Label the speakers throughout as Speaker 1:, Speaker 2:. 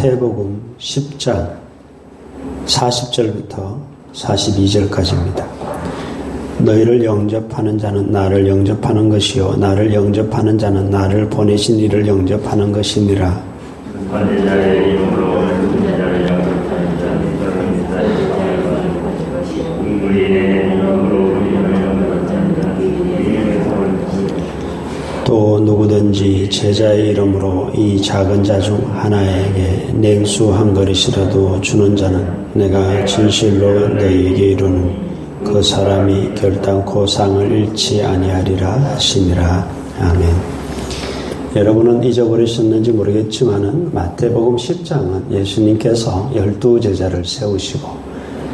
Speaker 1: 마태복음 10장 40절부터 42절까지입니다. 너희를 영접하는 자는 나를 영접하는 것이요 나를 영접하는 자는 나를 보내신 이를 영접하는 것이니라.
Speaker 2: 선지자의 이름으로 선지자를 영접하는 자는 우리의 이름으로 우리를 영접하는 자는
Speaker 1: 또 누구든지 제자의 이름으로 이 작은 자 중 하나에게 냉수 한 그릇이라도 주는 자는 내가 진실로 너희에게 이르노니 그 사람이 결단코 상을 잃지 아니하리라 하시니라. 아멘. 여러분은 잊어버리셨는지 모르겠지만은 마태복음 10장은 예수님께서 12제자를 세우시고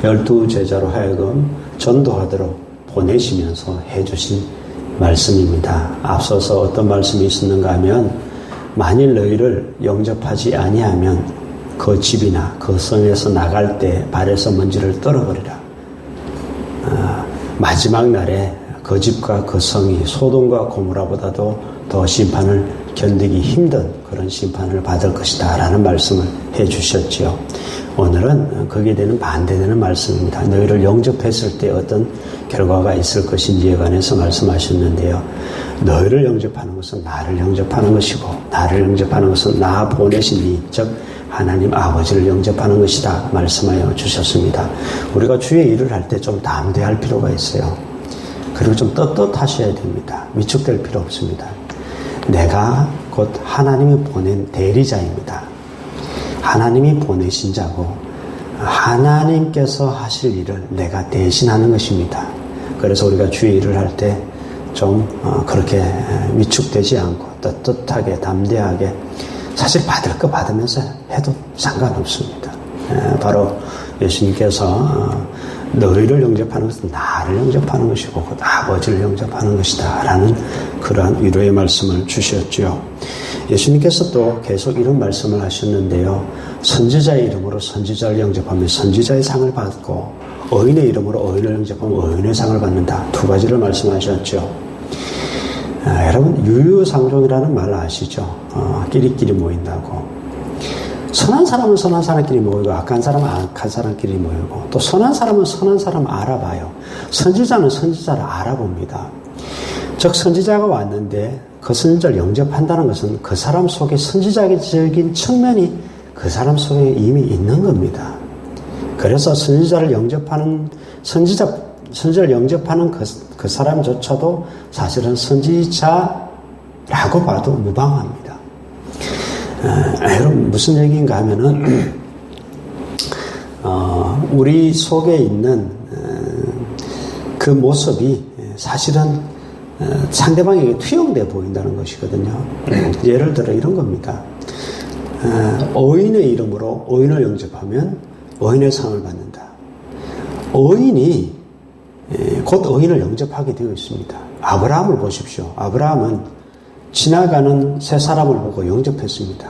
Speaker 1: 12제자로 하여금 전도하도록 보내시면서 해주신 말씀입니다. 앞서서 어떤 말씀이 있었는가 하면 만일 너희를 영접하지 아니하면 그 집이나 그 성에서 나갈 때 발에서 먼지를 떨어버리라. 마지막 날에 그 집과 그 성이 소돔과 고모라보다도 더 심판을 견디기 힘든 그런 심판을 받을 것이다 라는 말씀을 해주셨지요. 오늘은 거기에 대한 반대되는 말씀입니다. 너희를 영접했을 때 어떤 결과가 있을 것인지에 관해서 말씀하셨는데요. 너희를 영접하는 것은 나를 영접하는 것이고 나를 영접하는 것은 나 보내신 이, 즉 하나님 아버지를 영접하는 것이다 말씀하여 주셨습니다. 우리가 주의 일을 할 때 좀 담대할 필요가 있어요. 그리고 좀 떳떳하셔야 됩니다. 위축될 필요 없습니다. 내가 곧 하나님이 보낸 대리자입니다. 하나님이 보내신 자고 하나님께서 하실 일을 내가 대신하는 것입니다. 그래서 우리가 주의 일을 할 때 좀 그렇게 위축되지 않고 떳떳하게 담대하게 사실 받을 거 받으면서 해도 상관없습니다. 바로 예수님께서 너희를 영접하는 것은 나를 영접하는 것이고 곧 아버지를 영접하는 것이다 라는 그러한 위로의 말씀을 주셨죠. 예수님께서 또 계속 이런 말씀을 하셨는데요. 선지자의 이름으로 선지자를 영접하면 선지자의 상을 받고 어인의 이름으로 어인을 영접하면 어인의 상을 받는다. 두 가지를 말씀하셨죠. 여러분 유유상종이라는 말 아시죠? 끼리끼리 모인다고. 선한 사람은 선한 사람끼리 모이고 악한 사람은 악한 사람끼리 모이고 또 선한 사람은 선한 사람 알아봐요. 선지자는 선지자를 알아봅니다. 즉 선지자가 왔는데 그 선지자를 영접한다는 것은 그 사람 속에 선지자적인 측면이 그 사람 속에 이미 있는 겁니다. 그래서 선지자를 영접하는 선지자를 영접하는 그 사람조차도 사실은 선지자라고 봐도 무방합니다. 여러분 무슨 얘기인가 하면은 우리 속에 있는 그 모습이 사실은 상대방에게 투영돼 보인다는 것이거든요. 예를 들어 이런 겁니다. 어인의 이름으로 어인을 영접하면 어인의 상을 받는다. 어인이 곧 어인을 영접하게 되어 있습니다. 아브라함을 보십시오. 아브라함은 지나가는 세 사람을 보고 영접했습니다.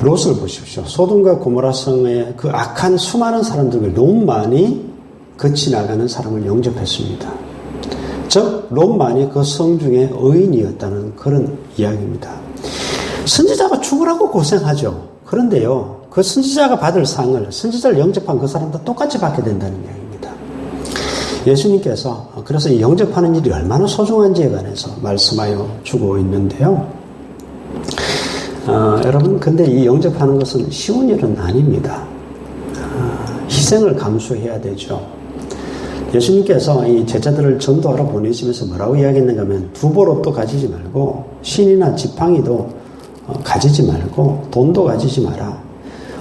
Speaker 1: 롯을 보십시오. 소돔과 고모라 성의 그 악한 수많은 사람들 롯만이 그 지나가는 사람을 영접했습니다. 즉 롯만이 그 성 중에 어인이었다는 그런 이야기입니다. 선지자가 죽으라고 고생하죠. 그런데요. 그 선지자가 받을 상을 선지자를 영접한 그 사람도 똑같이 받게 된다는 이야기입니다. 예수님께서 그래서 이 영접하는 일이 얼마나 소중한지에 관해서 말씀하여 주고 있는데요. 여러분 근데 이 영접하는 것은 쉬운 일은 아닙니다. 희생을 감수해야 되죠. 예수님께서 이 제자들을 전도하러 보내시면서 뭐라고 이야기했는가 하면 두보롭도 가지지 말고 신이나 지팡이도 가지지 말고 돈도 가지지 마라.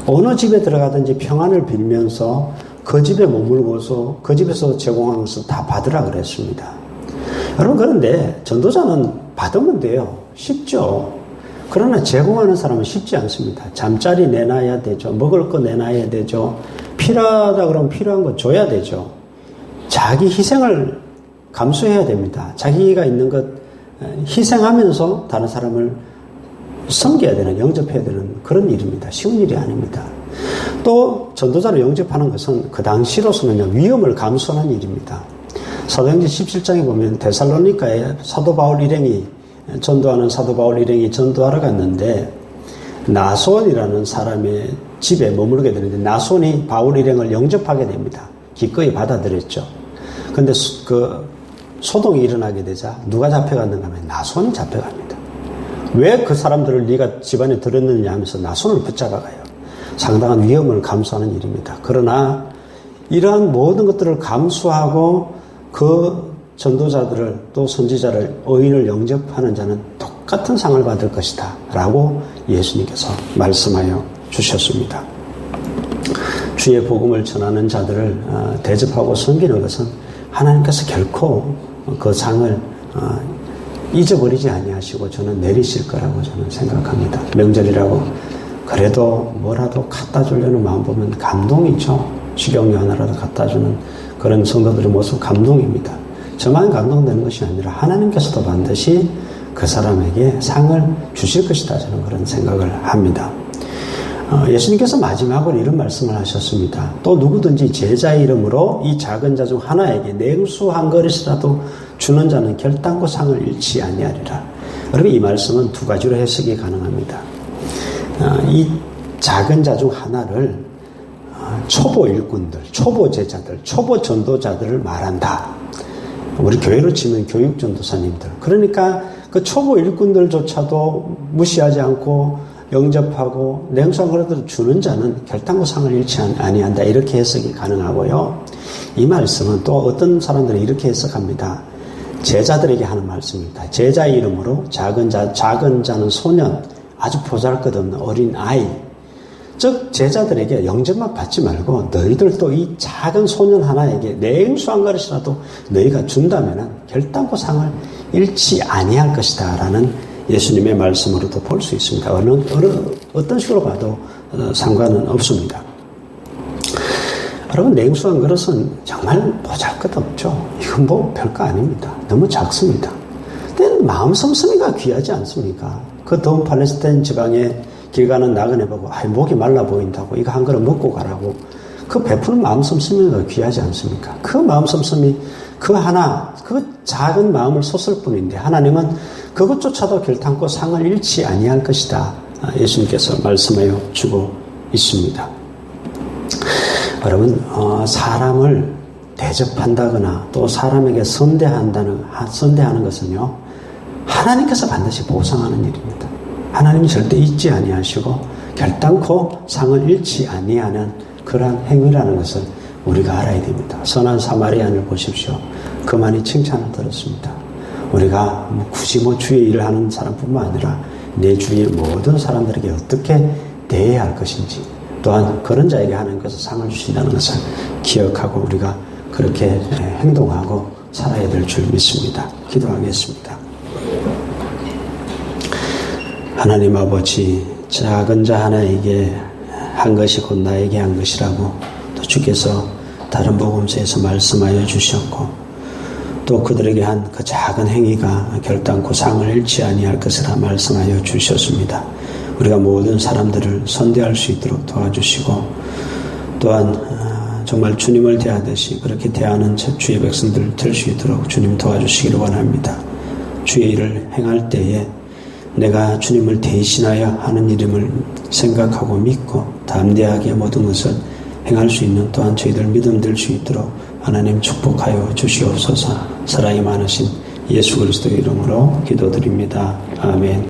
Speaker 1: 어느 집에 들어가든지 평안을 빌면서 그 집에 머물고서 그 집에서 제공하는 것을 다 받으라 그랬습니다. 여러분 그런데 전도자는 받으면 돼요. 쉽죠. 그러나 제공하는 사람은 쉽지 않습니다. 잠자리 내놔야 되죠. 먹을 거 내놔야 되죠. 필요하다 그러면 필요한 거 줘야 되죠. 자기 희생을 감수해야 됩니다. 자기가 있는 것 희생하면서 다른 사람을 섬겨야 되는, 영접해야 되는 그런 일입니다. 쉬운 일이 아닙니다. 또 전도자를 영접하는 것은 그 당시로서는 위험을 감수하는 일입니다. 사도행전 17장에 보면 데살로니가에 사도 바울 일행이 전도하는 사도 바울 일행이 전도하러 갔는데 나손이라는 사람의 집에 머무르게 되는데 나손이 바울 일행을 영접하게 됩니다. 기꺼이 받아들였죠. 근데 그 소동이 일어나게 되자 누가 잡혀갔는가 하면 나손이 잡혀갑니다. 왜 그 사람들을 네가 집안에 들었느냐 하면서 나손을 붙잡아가요. 상당한 위험을 감수하는 일입니다. 그러나 이러한 모든 것들을 감수하고 그 전도자들을 또 선지자를 의인을 영접하는 자는 똑같은 상을 받을 것이다 라고 예수님께서 말씀하여 주셨습니다. 주의 복음을 전하는 자들을 대접하고 섬기는 것은 하나님께서 결코 그 상을 잊어버리지 아니하시고 저는 내리실 거라고 저는 생각합니다. 명절이라고 그래도 뭐라도 갖다 주려는 마음 보면 감동이죠. 식용유 하나라도 갖다 주는 그런 성도들의 모습 감동입니다. 저만 감동되는 것이 아니라 하나님께서도 반드시 그 사람에게 상을 주실 것이다. 저는 그런 생각을 합니다. 예수님께서 마지막으로 이런 말씀을 하셨습니다. 또 누구든지 제자의 이름으로 이 작은 자 중 하나에게 냉수 한 그릇이라도 주는 자는 결단코 상을 잃지 아니하리라. 여러분 이 말씀은 두 가지로 해석이 가능합니다. 이 작은 자 중 하나를 초보 일꾼들, 초보 제자들, 초보 전도자들을 말한다. 우리 교회로 치면 교육 전도사님들. 그러니까 그 초보 일꾼들조차도 무시하지 않고 영접하고 냉수한 그릇을 주는 자는 결단코 상을 잃지 아니한다. 이렇게 해석이 가능하고요. 이 말씀은 또 어떤 사람들은 이렇게 해석합니다. 제자들에게 하는 말씀입니다. 제자의 이름으로 작은 자는 소년, 아주 보잘것없는 어린 아이. 즉 제자들에게 영접만 받지 말고 너희들도 이 작은 소년 하나에게 냉수 한 그릇이라도 너희가 준다면 결단코 상을 잃지 아니할 것이다 라는 예수님의 말씀으로도 볼 수 있습니다. 어떤 식으로 봐도 상관은 없습니다. 여러분 냉수 한 그릇은 정말 보잘것없죠. 이건 뭐 별거 아닙니다. 너무 작습니다. 근데 마음 씀씀이가 귀하지 않습니까? 그 더운 팔레스타인 지방에 길 가는 나그네 보고 목이 말라 보인다고 이거 한 그릇 먹고 가라고 그 베푸는 마음 씀씀이가 귀하지 않습니까? 그 마음 씀씀이 그 작은 마음을 쏟을 뿐인데 하나님은 그것조차도 결단코 상을 잃지 아니할 것이다. 예수님께서 말씀하여 주고 있습니다. 여러분 사람을 대접한다거나 또 사람에게 선대하는 것은요 하나님께서 반드시 보상하는 일입니다. 하나님이 절대 잊지 아니하시고 결단코 상을 잃지 아니하는 그러한 행위라는 것을 우리가 알아야 됩니다. 선한 사마리아인을 보십시오. 그만이 칭찬을 들었습니다. 우리가 굳이 주의 일을 하는 사람뿐만 아니라 내 주위의 모든 사람들에게 어떻게 대해야 할 것인지 또한 그런 자에게 하나님께서 상을 주신다는 것을 기억하고 우리가 그렇게 행동하고 살아야 될 줄 믿습니다. 기도하겠습니다. 하나님 아버지, 작은 자 하나에게 한 것이 곧 나에게 한 것이라고 또 주께서 다른 복음서에서 말씀하여 주셨고 또 그들에게 한 그 작은 행위가 결단코 상을 잃지 아니할 것이라 말씀하여 주셨습니다. 우리가 모든 사람들을 선대할 수 있도록 도와주시고 또한 정말 주님을 대하듯이 그렇게 대하는 주의 백성들 될 수 있도록 주님 도와주시기를 원합니다. 주의 일을 행할 때에 내가 주님을 대신하여 하는 일임을 생각하고 믿고 담대하게 모든 것을 행할 수 있는 또한 저희들 믿음 될 수 있도록 하나님 축복하여 주시옵소서. 사랑이 많으신 예수 그리스도의 이름으로 기도드립니다. 아멘.